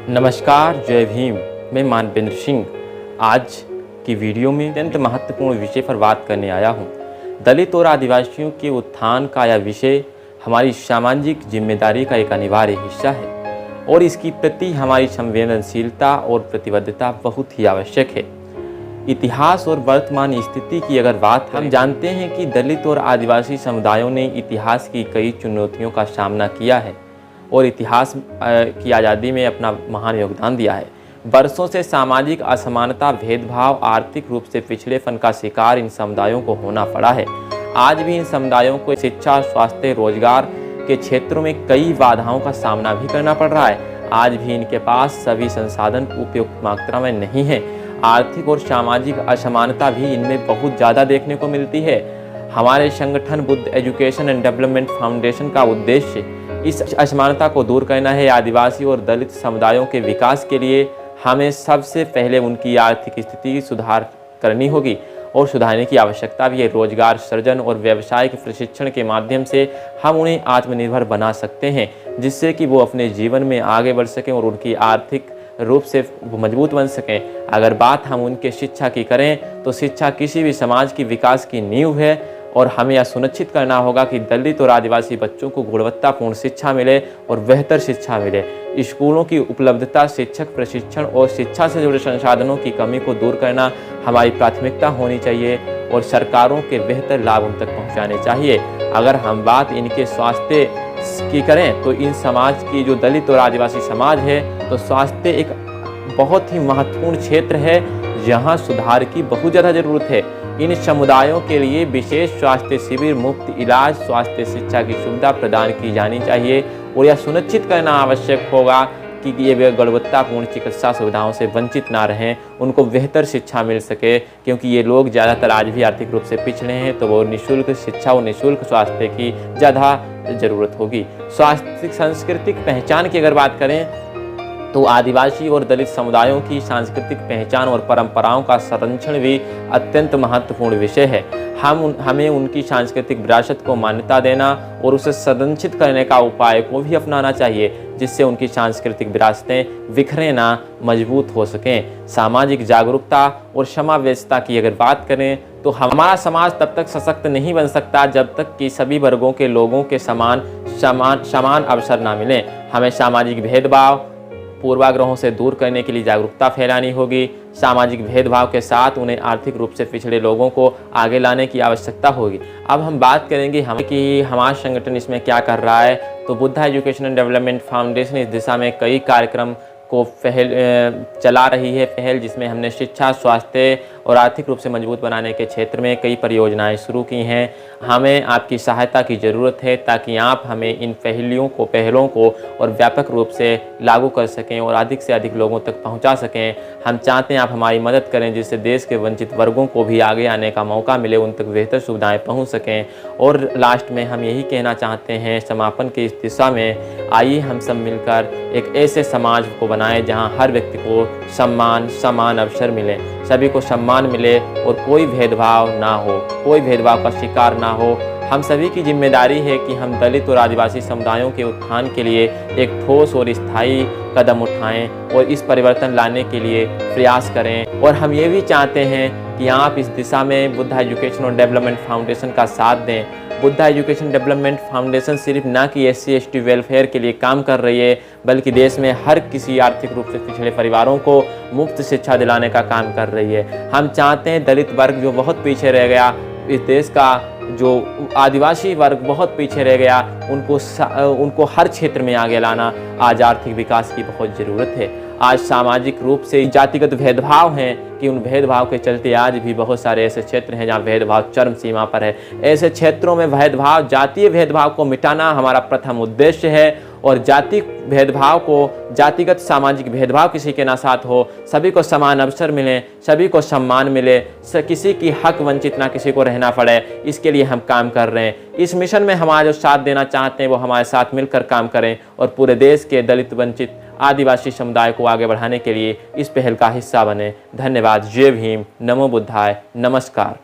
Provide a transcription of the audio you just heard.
नमस्कार, जय भीम। मैं मानवेंद्र सिंह आज की वीडियो में अत्यंत महत्वपूर्ण विषय पर बात करने आया हूँ। दलित और आदिवासियों के उत्थान का यह विषय हमारी सामाजिक जिम्मेदारी का एक अनिवार्य हिस्सा है और इसकी प्रति हमारी संवेदनशीलता और प्रतिबद्धता बहुत ही आवश्यक है। इतिहास और वर्तमान स्थिति की अगर बात हम जानते हैं कि दलित और आदिवासी समुदायों ने इतिहास की कई चुनौतियों का सामना किया है और इतिहास की आज़ादी में अपना महान योगदान दिया है। बरसों से सामाजिक असमानता, भेदभाव, आर्थिक रूप से पिछड़ेपन का शिकार इन समुदायों को होना पड़ा है। आज भी इन समुदायों को शिक्षा, स्वास्थ्य, रोजगार के क्षेत्रों में कई बाधाओं का सामना भी करना पड़ रहा है। आज भी इनके पास सभी संसाधन उपयुक्त मात्रा में नहीं है। आर्थिक और सामाजिक असमानता भी इनमें बहुत ज़्यादा देखने को मिलती है। हमारे संगठन Buddha education and development foundation का उद्देश्य इस असमानता को दूर करना है। आदिवासी और दलित समुदायों के विकास के लिए हमें सबसे पहले उनकी आर्थिक स्थिति की सुधार करनी होगी और सुधारने की आवश्यकता भी है। रोजगार सृजन और व्यावसायिक प्रशिक्षण के माध्यम से हम उन्हें आत्मनिर्भर बना सकते हैं, जिससे कि वो अपने जीवन में आगे बढ़ सकें और उनकी आर्थिक रूप से मजबूत बन सकें। अगर बात हम उनके शिक्षा की करें तो शिक्षा किसी भी समाज की विकास की नींव है और हमें यह सुनिश्चित करना होगा कि दलित और आदिवासी बच्चों को गुणवत्तापूर्ण शिक्षा मिले और बेहतर शिक्षा मिले। स्कूलों की उपलब्धता, शिक्षक प्रशिक्षण और शिक्षा से जुड़े संसाधनों की कमी को दूर करना हमारी प्राथमिकता होनी चाहिए और सरकारों के बेहतर लाभ उन तक पहुंचाने चाहिए। अगर हम बात इनके स्वास्थ्य की करें तो इन समाज की जो दलित और आदिवासी समाज है तो स्वास्थ्य एक बहुत ही महत्वपूर्ण क्षेत्र है जहाँ सुधार की बहुत ज़्यादा ज़रूरत है। इन समुदायों के लिए विशेष स्वास्थ्य शिविर, मुफ्त इलाज, स्वास्थ्य शिक्षा की सुविधा प्रदान की जानी चाहिए और यह सुनिश्चित करना आवश्यक होगा कि ये गुणवत्तापूर्ण चिकित्सा सुविधाओं से वंचित ना रहें, उनको बेहतर शिक्षा मिल सके, क्योंकि ये लोग ज़्यादातर आज भी आर्थिक रूप से पिछड़े हैं तो वो निःशुल्क शिक्षा और निःशुल्क स्वास्थ्य की ज़्यादा ज़रूरत होगी। स्वास्थ्य सांस्कृतिक पहचान की अगर बात करें तो आदिवासी और दलित समुदायों की सांस्कृतिक पहचान और परंपराओं का संरक्षण भी अत्यंत महत्वपूर्ण विषय है। हमें उनकी सांस्कृतिक विरासत को मान्यता देना और उसे संरक्षित करने का उपाय को भी अपनाना चाहिए, जिससे उनकी सांस्कृतिक विरासतें बिखरे ना, मजबूत हो सकें। सामाजिक जागरूकता और समावेशिता की अगर बात करें तो हमारा समाज तब तक सशक्त नहीं बन सकता जब तक कि सभी वर्गों के लोगों के समान अवसर ना मिलें। हमें सामाजिक भेदभाव, पूर्वाग्रहों से दूर करने के लिए जागरूकता फैलानी होगी। सामाजिक भेदभाव के साथ उन्हें आर्थिक रूप से पिछड़े लोगों को आगे लाने की आवश्यकता होगी। अब हम बात करेंगे कि हमारा संगठन इसमें क्या कर रहा है। तो Buddha education and development foundation इस दिशा में कई कार्यक्रम को चला रही है जिसमें हमने शिक्षा, स्वास्थ्य और आर्थिक रूप से मजबूत बनाने के क्षेत्र में कई परियोजनाएं शुरू की हैं। हमें आपकी सहायता की ज़रूरत है ताकि आप हमें इन पहलों को और व्यापक रूप से लागू कर सकें और अधिक से अधिक लोगों तक पहुंचा सकें। हम चाहते हैं आप हमारी मदद करें जिससे देश के वंचित वर्गों को भी आगे आने का मौका मिले, उन तक बेहतर सुविधाएँ पहुँच सकें। और लास्ट में हम यही कहना चाहते हैं समापन की इस दिशा में, आइए हम सब मिलकर एक ऐसे समाज को बनाएं जहां हर व्यक्ति को समान अवसर मिले, सभी को सम्मान मिले और कोई भेदभाव ना हो, कोई भेदभाव का शिकार ना हो। हम सभी की जिम्मेदारी है कि हम दलित और आदिवासी समुदायों के उत्थान के लिए एक ठोस और स्थायी कदम उठाएं और इस परिवर्तन लाने के लिए प्रयास करें। और हम ये भी चाहते हैं कि आप इस दिशा में बुद्ध एजुकेशन और डेवलपमेंट फाउंडेशन का साथ दें। बुद्ध एजुकेशन डेवलपमेंट फाउंडेशन सिर्फ ना कि SC/ST वेलफेयर के लिए काम कर रही है, बल्कि देश में हर किसी आर्थिक रूप से पिछड़े परिवारों को मुफ्त शिक्षा दिलाने का काम कर रही है। हम चाहते हैं दलित वर्ग जो बहुत पीछे रह गया, इस देश का जो आदिवासी वर्ग बहुत पीछे रह गया, उनको हर क्षेत्र में आगे लाना आज आर्थिक विकास की बहुत ज़रूरत है। आज सामाजिक रूप से जातिगत भेदभाव हैं कि उन भेदभाव के चलते आज भी बहुत सारे ऐसे क्षेत्र हैं जहाँ भेदभाव चरम सीमा पर है। ऐसे क्षेत्रों में भेदभाव, जातीय भेदभाव को मिटाना हमारा प्रथम उद्देश्य है और जाति भेदभाव को, जातिगत सामाजिक भेदभाव किसी के ना साथ हो, सभी को समान अवसर मिले, सभी को सम्मान मिले, किसी की हक वंचित ना किसी को रहना पड़े, इसके लिए हम काम कर रहे हैं। इस मिशन में हमारा जो साथ देना चाहते हैं वो हमारे साथ मिलकर काम करें और पूरे देश के दलित, वंचित, आदिवासी समुदाय को आगे बढ़ाने के लिए इस पहल का हिस्सा बने। धन्यवाद। जय भीम। नमो बुद्धाय। नमस्कार।